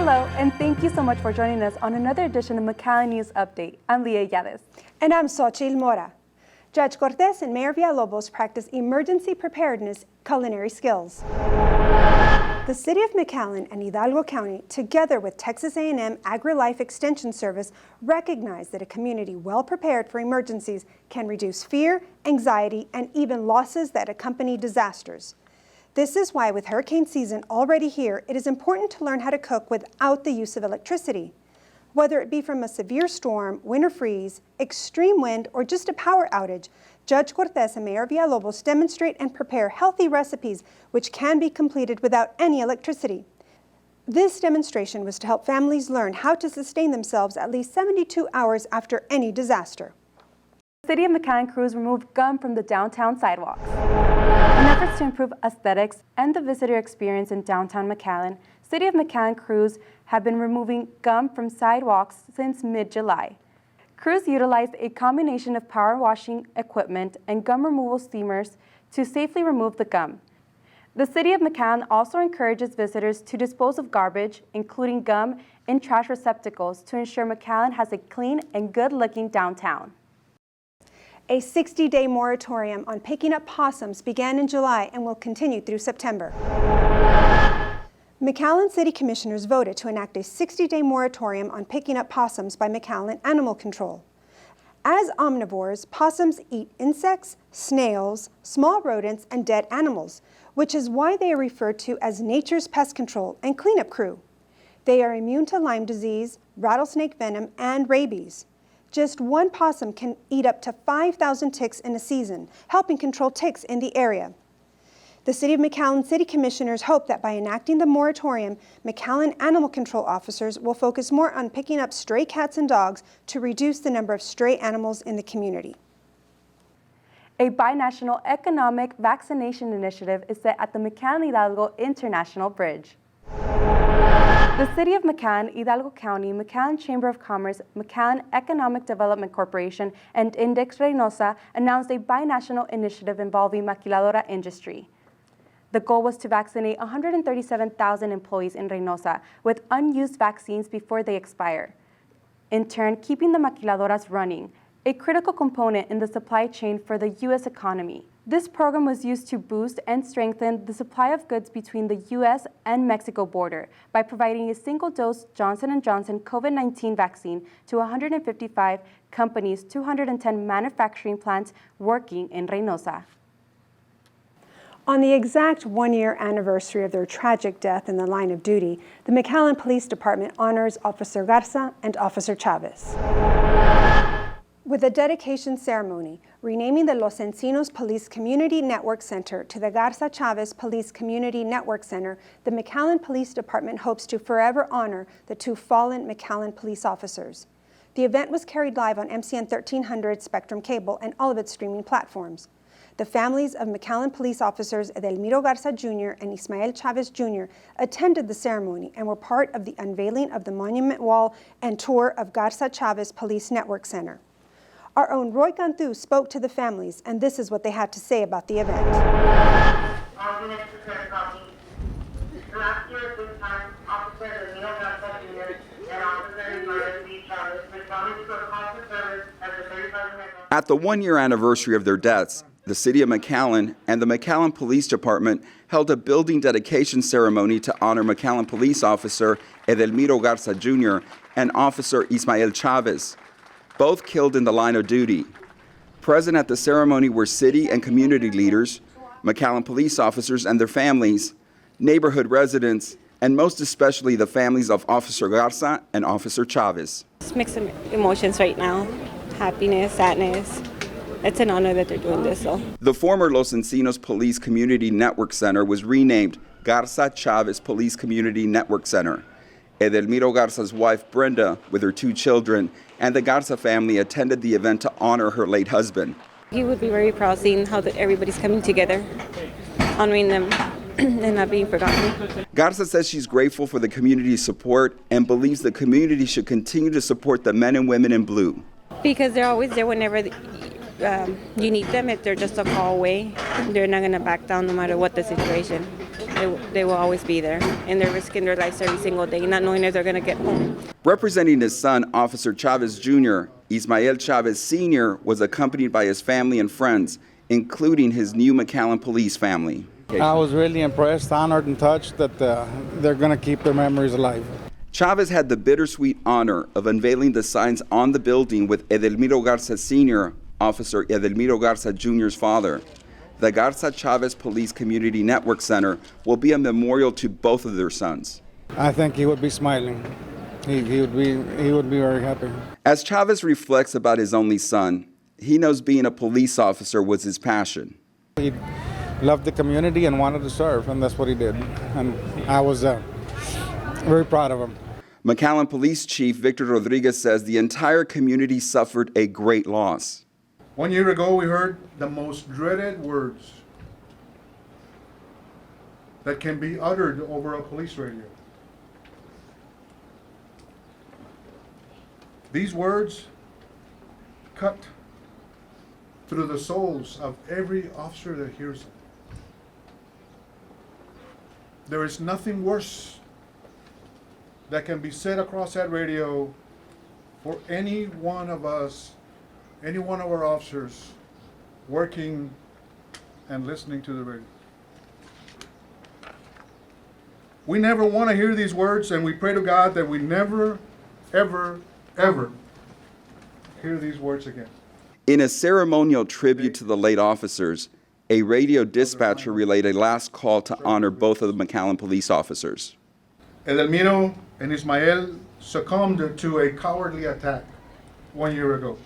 Hello, and thank you so much for joining us on another edition of McAllen News Update. I'm Leah Yades. And I'm Xochitl Mora. Judge Cortez and Mayor Villalobos practice emergency preparedness culinary skills. The City of McAllen and Hidalgo County, together with Texas A&M AgriLife Extension Service, recognize that a community well prepared for emergencies can reduce fear, anxiety, and even losses that accompany disasters. This is why, with hurricane season already here, it is important to learn how to cook without the use of electricity. Whether it be from a severe storm, winter freeze, extreme wind, or just a power outage, Judge Cortez and Mayor Villalobos demonstrate and prepare healthy recipes which can be completed without any electricity. This demonstration was to help families learn how to sustain themselves at least 72 hours after any disaster. The City of McAllen crews removed gum from the downtown sidewalks. In efforts to improve aesthetics and the visitor experience in downtown McAllen, City of McAllen crews have been removing gum from sidewalks since mid-July. Crews utilized a combination of power washing equipment and gum removal steamers to safely remove the gum. The City of McAllen also encourages visitors to dispose of garbage, including gum, in trash receptacles to ensure McAllen has a clean and good-looking downtown. A 60-day moratorium on picking up possums began in July and will continue through September. McAllen City Commissioners voted to enact a 60-day moratorium on picking up possums by McAllen Animal Control. As omnivores, possums eat insects, snails, small rodents, and dead animals, which is why they are referred to as nature's pest control and cleanup crew. They are immune to Lyme disease, rattlesnake venom, and rabies. Just one possum can eat up to 5,000 ticks in a season, helping control ticks in the area. The City of McAllen City Commissioners hope that by enacting the moratorium, McAllen Animal Control officers will focus more on picking up stray cats and dogs to reduce the number of stray animals in the community. A binational economic vaccination initiative is set at the McAllen Hidalgo International Bridge. The City of McAllen, Hidalgo County, McAllen Chamber of Commerce, McAllen Economic Development Corporation, and Index Reynosa announced a binational initiative involving maquiladora industry. The goal was to vaccinate 137,000 employees in Reynosa with unused vaccines before they expire, in turn keeping the maquiladoras running, a critical component in the supply chain for the U.S. economy. This program was used to boost and strengthen the supply of goods between the U.S. and Mexico border by providing a single-dose Johnson & Johnson COVID-19 vaccine to 155 companies, 210 manufacturing plants working in Reynosa. On the exact one-year anniversary of their tragic death in the line of duty, the McAllen Police Department honors Officer Garza and Officer Chavez. With a dedication ceremony, renaming the Los Encinos Police Community Network Center to the Garza Chavez Police Community Network Center, the McAllen Police Department hopes to forever honor the two fallen McAllen police officers. The event was carried live on MCN 1300 Spectrum Cable and all of its streaming platforms. The families of McAllen police officers Edelmiro Garza Jr. and Ismael Chavez Jr. attended the ceremony and were part of the unveiling of the monument wall and tour of Garza Chavez Police Network Center. Our own Roy Cantu spoke to the families, and this is what they had to say about the event. All units prepare copy. Last year at this time, Officer Edelmiro Garza Jr. and Officer Ismael Chavez responded to a call for service at the 35 minute. At the one-year anniversary of their deaths, the City of McAllen and the McAllen Police Department held a building dedication ceremony to honor McAllen Police Officer Edelmiro Garza Jr. and Officer Ismael Chavez, both killed in the line of duty. Present at the ceremony were city and community leaders, McAllen police officers and their families, neighborhood residents, and most especially the families of Officer Garza and Officer Chavez. It's mixed emotions right now, happiness, sadness. It's an honor that they're doing this, though. The former Los Encinos Police Community Network Center was renamed Garza Chavez Police Community Network Center. Edelmiro Garza's wife, Brenda, with her two children, and the Garza family attended the event to honor her late husband. He would be very proud seeing how everybody's coming together, honoring them and not being forgotten. Garza says she's grateful for the community's support and believes the community should continue to support the men and women in blue. Because they're always there whenever you need them, if they're just a call away, they're not going to back down no matter what the situation. They will always be there, and they're risking their lives every single day, not knowing if they're going to get home. Representing his son, Officer Chavez Jr., Ismael Chavez Sr. was accompanied by his family and friends, including his new McAllen Police family. I was really impressed, honored, and touched that they're going to keep their memories alive. Chavez had the bittersweet honor of unveiling the signs on the building with Edelmiro Garza Sr., Officer Edelmiro Garza Jr.'s father. The Garza Chavez Police Community Network Center will be a memorial to both of their sons. I think he would be smiling. He would be very happy. As Chavez reflects about his only son, he knows being a police officer was his passion. He loved the community and wanted to serve, and that's what he did. And I was very proud of him. McAllen Police Chief Victor Rodriguez says the entire community suffered a great loss. 1 year ago, we heard the most dreaded words that can be uttered over a police radio. These words cut through the souls of every officer that hears them. There is nothing worse that can be said across that radio for any one of us, any one of our officers working and listening to the radio. We never want to hear these words, and we pray to God that we never, ever, ever hear these words again. In a ceremonial tribute to the late officers, a radio dispatcher relayed a last call to honor both of the McAllen police officers. Edelmiro and Ismael succumbed to a cowardly attack 1 year ago.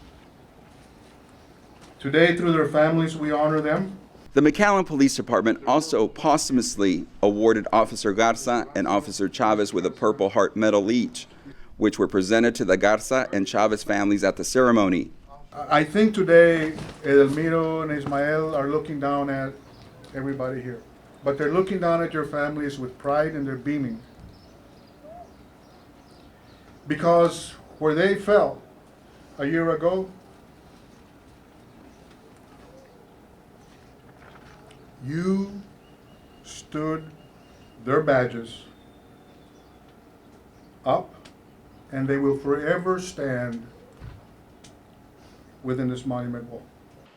Today, through their families, we honor them. The McAllen Police Department also posthumously awarded Officer Garza and Officer Chavez with a Purple Heart Medal each, which were presented to the Garza and Chavez families at the ceremony. I think today Edelmiro and Ismael are looking down at everybody here, but they're looking down at your families with pride and they're beaming. Because where they fell a year ago, you stood their badges up, and they will forever stand within this monument wall.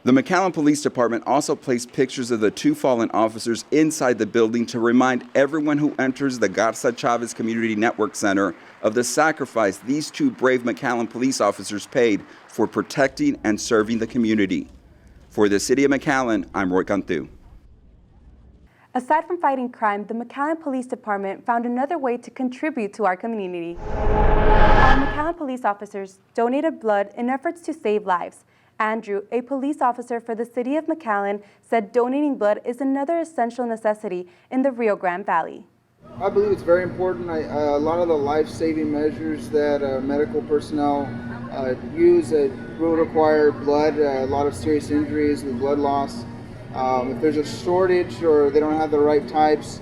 The McAllen Police Department also placed pictures of the two fallen officers inside the building to remind everyone who enters the Garza Chavez Community Network Center of the sacrifice these two brave McAllen police officers paid for protecting and serving the community. For the City of McAllen, I'm Roy Cantu. Aside from fighting crime, the McAllen Police Department found another way to contribute to our community. Our McAllen police officers donated blood in efforts to save lives. Andrew, a police officer for the City of McAllen, said donating blood is another essential necessity in the Rio Grande Valley. I believe it's very important. A lot of the life-saving measures that medical personnel use will require blood, a lot of serious injuries with blood loss. If there's a shortage or they don't have the right types,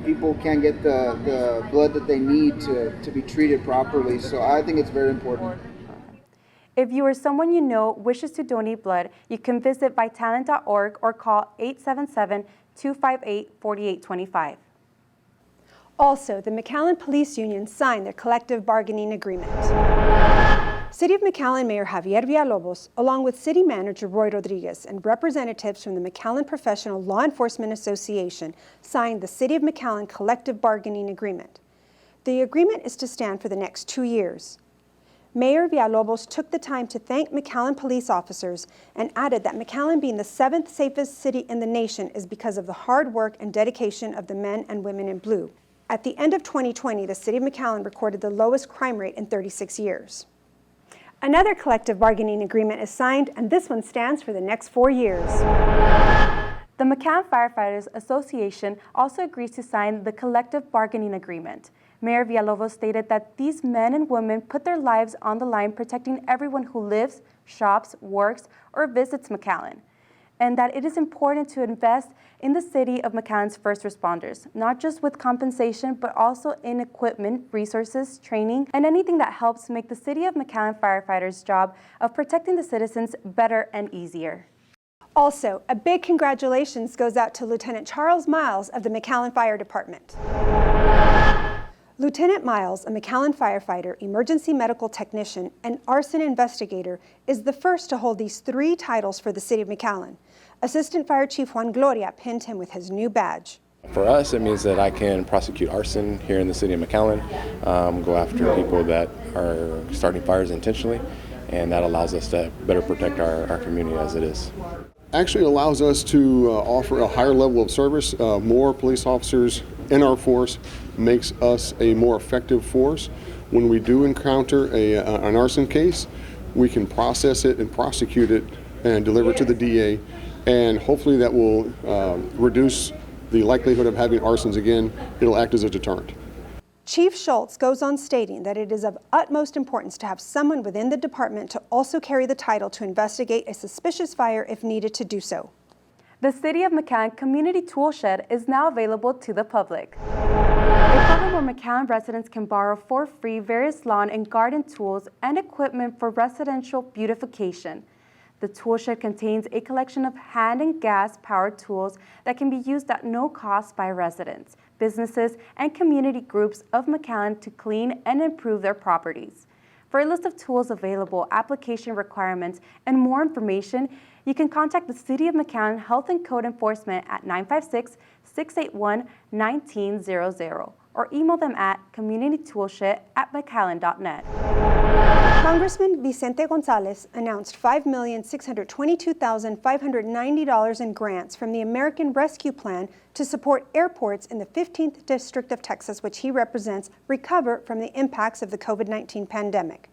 people can't get the blood that they need to be treated properly. So I think it's very important. If you or someone you know wishes to donate blood, you can visit Vitalant.org or call 877-258-4825. Also, the McAllen Police Union signed their collective bargaining agreement. City of McAllen Mayor Javier Villalobos, along with City Manager Roy Rodriguez and representatives from the McAllen Professional Law Enforcement Association, signed the City of McAllen collective bargaining agreement. The agreement is to stand for the next 2 years. Mayor Villalobos took the time to thank McAllen police officers and added that McAllen being the 7th safest city in the nation is because of the hard work and dedication of the men and women in blue. At the end of 2020, the City of McAllen recorded the lowest crime rate in 36 years. Another collective bargaining agreement is signed, and this one stands for the next 4 years. The McAllen Firefighters Association also agrees to sign the collective bargaining agreement. Mayor Villalobos stated that these men and women put their lives on the line protecting everyone who lives, shops, works, or visits McAllen. and that it is important to invest in the city of McAllen's first responders, not just with compensation, but also in equipment, resources, training, and anything that helps make the city of McAllen firefighters' job of protecting the citizens better and easier. Also, a big congratulations goes out to Lieutenant Charles Miles of the McAllen Fire Department. Lieutenant Miles, a McAllen firefighter, emergency medical technician, and arson investigator, is the first to hold these 3 titles for the city of McAllen. Assistant Fire Chief Juan Gloria pinned him with his new badge. For us, it means that I can prosecute arson here in the city of McAllen, go after people that are starting fires intentionally, and that allows us to better protect our community as it is. Actually allows us to offer a higher level of service. More police officers in our force makes us a more effective force. When we do encounter an arson case, we can process it and prosecute it and deliver it to the DA, and hopefully that will reduce the likelihood of having arsons again. It'll act as a deterrent. Chief Schultz goes on stating that it is of utmost importance to have someone within the department to also carry the title to investigate a suspicious fire if needed to do so. The City of McAllen Community Tool Shed is now available to the public. A program where McAllen residents can borrow for free various lawn and garden tools and equipment for residential beautification. The tool shed contains a collection of hand and gas-powered tools that can be used at no cost by residents, businesses, and community groups of McAllen to clean and improve their properties. For a list of tools available, application requirements, and more information, you can contact the City of McAllen Health and Code Enforcement at 956-681-1900 or email them at communitytoolshed@mcallen.net. Congressman Vicente Gonzalez announced $5,622,590 in grants from the American Rescue Plan to support airports in the 15th District of Texas, which he represents, recover from the impacts of the COVID-19 pandemic.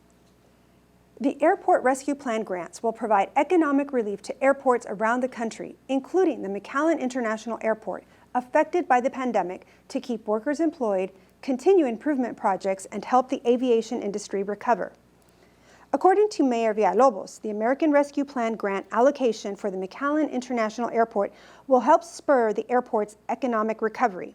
The Airport Rescue Plan grants will provide economic relief to airports around the country, including the McAllen International Airport, affected by the pandemic, to keep workers employed, continue improvement projects, and help the aviation industry recover. According to Mayor Villalobos, the American Rescue Plan grant allocation for the McAllen International Airport will help spur the airport's economic recovery.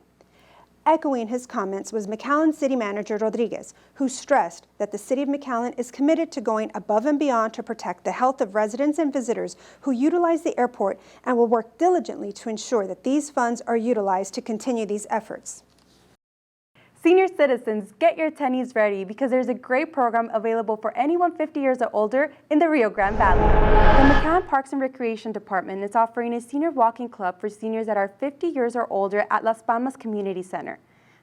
Echoing his comments was McAllen City Manager Rodriguez, who stressed that the City of McAllen is committed to going above and beyond to protect the health of residents and visitors who utilize the airport, and will work diligently to ensure that these funds are utilized to continue these efforts. Senior citizens, get your tennies ready because there's a great program available for anyone 50 years or older in the Rio Grande Valley. The McAllen Parks and Recreation Department is offering a senior walking club for seniors that are 50 years or older at Las Palmas Community Center.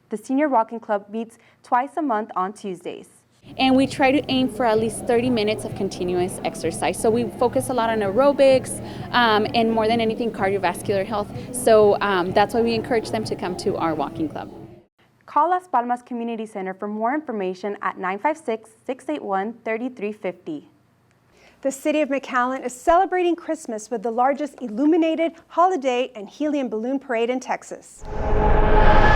The senior walking club meets twice a month on Tuesdays. And we try to aim for at least 30 minutes of continuous exercise. So we focus a lot on aerobics and more than anything cardiovascular health. So that's why we encourage them to come to our walking club. Call Las Palmas Community Center for more information at 956-681-3350. The City of McAllen is celebrating Christmas with the largest illuminated holiday and helium balloon parade in Texas.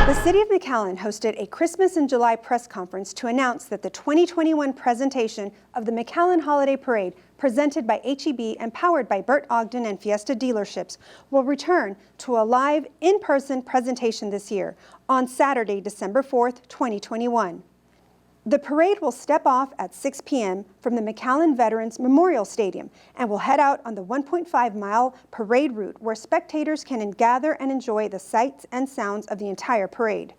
The City of McAllen hosted a Christmas in July press conference to announce that the 2021 presentation of the McAllen Holiday Parade, presented by H-E-B and powered by Burt Ogden and Fiesta dealerships, will return to a live, in-person presentation this year on Saturday, December 4th, 2021. The parade will step off at 6 p.m. from the McAllen Veterans Memorial Stadium and will head out on the 1.5-mile parade route where spectators can gather and enjoy the sights and sounds of the entire parade.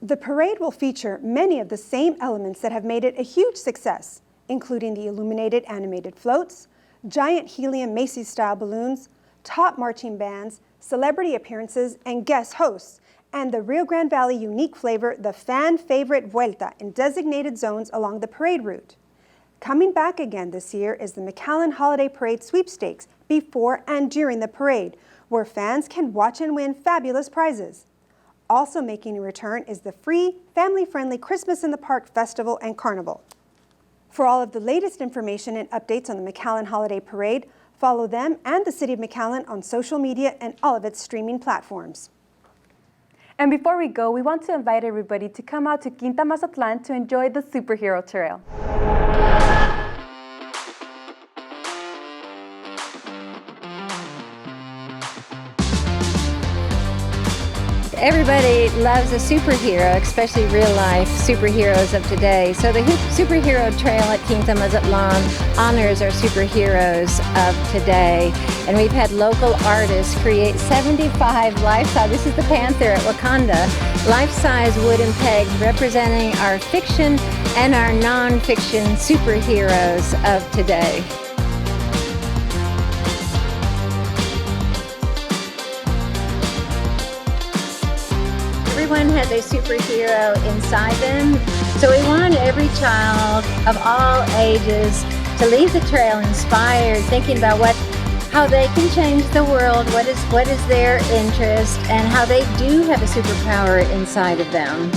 The parade will feature many of the same elements that have made it a huge success, including the illuminated animated floats, giant helium Macy's-style balloons, top marching bands, celebrity appearances, and guest hosts, and the Rio Grande Valley unique flavor, the fan favorite Vuelta, in designated zones along the parade route. Coming back again this year is the McAllen Holiday Parade sweepstakes before and during the parade, where fans can watch and win fabulous prizes. Also making a return is the free, family-friendly Christmas in the Park Festival and Carnival. For all of the latest information and updates on the McAllen Holiday Parade, follow them and the City of McAllen on social media and all of its streaming platforms. And before we go, we want to invite everybody to come out to Quinta Mazatlan to enjoy the Superhero Trail. Everybody loves a superhero, especially real-life superheroes of today. So the Superhero Trail at Quinta Mazatlan honors our superheroes of today. And we've had local artists create 75 life-size, this is the Panther at Wakanda, life-size wooden pegs representing our fiction and our non-fiction superheroes of today. Everyone has a superhero inside them, so we want every child of all ages to leave the trail inspired, thinking about how they can change the world, what is their interest, and how they do have a superpower inside of them.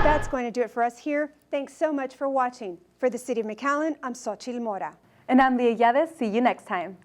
That's going to do it for us here. Thanks so much for watching. For the City of McAllen, I'm Xochitl Mora. And I'm Leah Yades. See you next time.